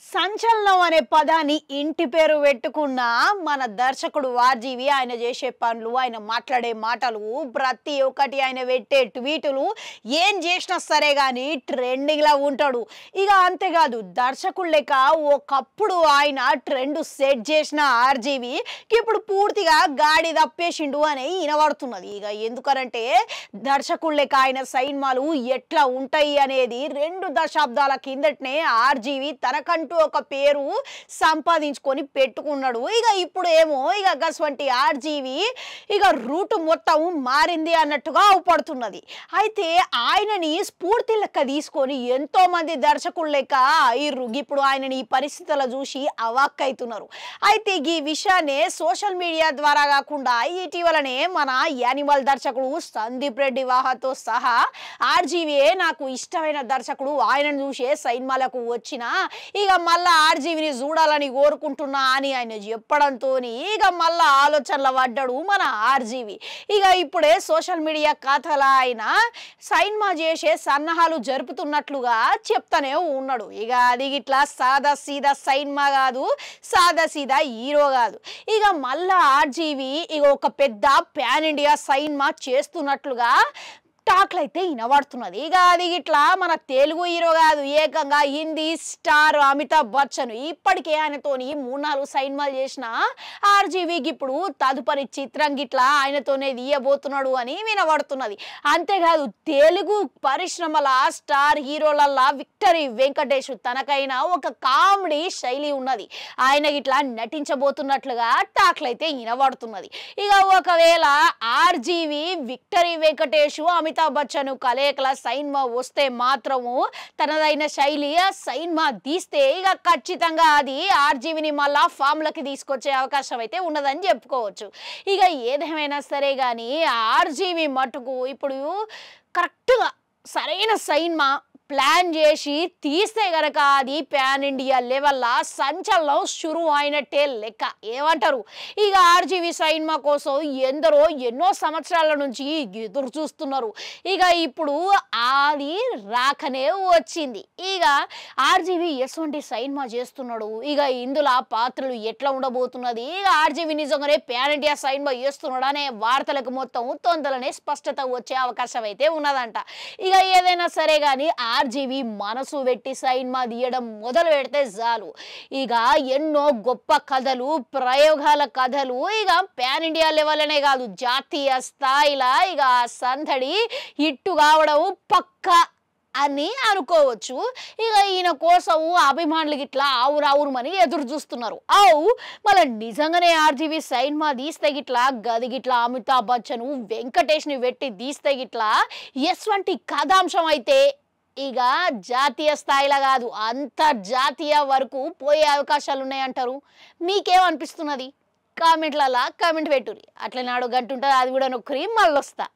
సంచలనం అనే పదాన్ని ఇంటి పేరు పెట్టుకున్న మన దర్శకుడు ఆర్జీవి ఆయన చేసే పనులు ఆయన మాట్లాడే మాటలు ప్రతి ఒక్కటి ఆయన పెట్టే ట్వీటులు ఏం చేసినా సరే కానీ ట్రెండింగ్లా ఉంటాడు. ఇక అంతేకాదు దర్శకుడు లెక్క ఒకప్పుడు ఆయన ట్రెండ్ సెట్ చేసిన ఆర్జీవి ఇప్పుడు పూర్తిగా గాడి తప్పేసిండు అని వినబడుతున్నది. ఇక ఎందుకనంటే దర్శకుడు లెక్క ఆయన సినిమాలు ఎట్లా ఉంటాయి అనేది 2 దశాబ్దాల కిందటనే ఆర్జీవి తనకంటూ ఒక పేరు సంపాదించుకొని పెట్టుకున్నాడు. ఇక ఇప్పుడు ఏమో ఇక గస్వంటి ఆర్జీవి ఇక రూట్ మొత్తం మారింది అన్నట్టుగా అవుపడుతున్నది. అయితే ఆయనని స్ఫూర్తి లెక్క తీసుకొని ఎంతో మంది దర్శకులు లెక్క ఇప్పుడు ఆయనని ఈ పరిస్థితుల్లో చూసి అవాక్కైతున్నారు. అయితే ఈ విషయాన్ని సోషల్ మీడియా ద్వారా కాకుండా ఇటీవలనే మన యానిమల్ దర్శకుడు సందీప్ రెడ్డి వాహాతో సహా ఆర్జీవి నాకు ఇష్టమైన దర్శకుడు ఆయనను చూసే సినిమాలకు వచ్చిన ఇక మళ్ళా ఆర్జీవిని చూడాలని కోరుకుంటున్నా అని ఆయన చెప్పడంతో ఇక మళ్ళా ఆలోచనలు పడ్డాడు మన ఆర్జీవి. ఇక ఇప్పుడే సోషల్ మీడియా ఖాతాలో ఆయన సినిమా చేసే సన్నాహాలు జరుపుతున్నట్లుగా చెప్తానే ఉన్నాడు. ఇక అది ఇట్లా సాదా సీదా సినిమా కాదు, సాదా సీదా హీరో కాదు. ఇక మళ్ళా ఆర్జీవి ఇక ఒక పెద్ద ప్యాన్ ఇండియా సినిమా చేస్తున్నట్లుగా టాక్లు అయితే వినబడుతున్నది. ఇక అది ఇట్లా మన తెలుగు హీరో కాదు, ఏకంగా హిందీ స్టార్ అమితాబ్ బచ్చన్ ఇప్పటికే ఆయనతోని 3-4 సినిమాలు చేసిన ఆర్జీవికి ఇప్పుడు తదుపరి చిత్రం గిట్లా ఆయనతోనే తీయబోతున్నాడు అని వినబడుతున్నది. అంతేకాదు తెలుగు పరిశ్రమల స్టార్ హీరోలల్లా విక్టరీ వెంకటేష్ తనకైనా ఒక కామెడీ శైలి ఉన్నది, ఆయన గిట్లా నటించబోతున్నట్లుగా టాక్లు అయితే వినబడుతున్నది. ఇక ఒకవేళ ఆర్జీవి విక్టరీ వెంకటేష్ అమితాబ్ బచ్చన్ కలయికల సినిమా వస్తే మాత్రము తనదైన శైలి సినిమా తీస్తే ఇక ఖచ్చితంగా అది ఆర్జీవిని మళ్ళా ఫామ్లకి తీసుకొచ్చే అవకాశం అయితే ఉన్నదని చెప్పుకోవచ్చు. ఇక ఏదేమైనా సరే కానీ ఆర్జీవి మటుకు ఇప్పుడు కరెక్ట్గా సరైన సినిమా ప్లాన్ చేసి తీస్తే గనక అది ప్యాన్ ఇండియా లెవెల్లా సంచలనం షురు అయినట్టే లెక్క. ఏమంటారు? ఇక ఆర్జీవి సినిమా కోసం ఎందరో ఎన్నో సంవత్సరాల నుంచి ఎదురు చూస్తున్నారు. ఇక ఇప్పుడు అది రాకనే వచ్చింది. ఇక ఆర్జీవి ఎటువంటి సినిమా చేస్తున్నాడు, ఇక ఇందులో పాత్రలు ఎట్లా ఉండబోతున్నది, ఇక ఆర్జీవి నిజంగానే ప్యాన్ ఇండియా సినిమా చేస్తున్నాడు అనే వార్తలకు మొత్తం తొందరనే స్పష్టత వచ్చే అవకాశం అయితే ఉన్నదంట. ఇక ఏదైనా సరే కానీ ఆర్జీవి మనసు పెట్టి సినిమా తీయడం మొదలు పెడితే చాలు ఇక ఎన్నో గొప్ప కథలు, ప్రయోగాల కథలు ఇక ప్యాన్ ఇండియా లెవెల్నే కాదు జాతీయ స్థాయిలో ఇక సందడి హిట్టు కావడం పక్కా అని అనుకోవచ్చు. ఇక ఈయన కోసం అభిమానులు గిట్లా ఆవురావురమని ఎదురు చూస్తున్నారు. మళ్ళీ నిజంగానే ఆర్జీవి సినిమా తీస్తే గిట్లా గది గిట్లా అమితాబ్ బచ్చన్ వెంకటేష్ని పెట్టి తీస్తే గిట్లా ఎటువంటి కథాంశం అయితే ఇక జాతీయ స్థాయిలో కాదు అంతర్జాతీయ వరకు పోయే అవకాశాలు ఉన్నాయంటారు. మీకేమనిపిస్తున్నది? కామెంట్లలో కామెంట్ పెట్టుర్రి. అట్లనే 4 గంట ఉంటుంది, అది కూడా నొక్కరి మళ్ళీ వస్తా.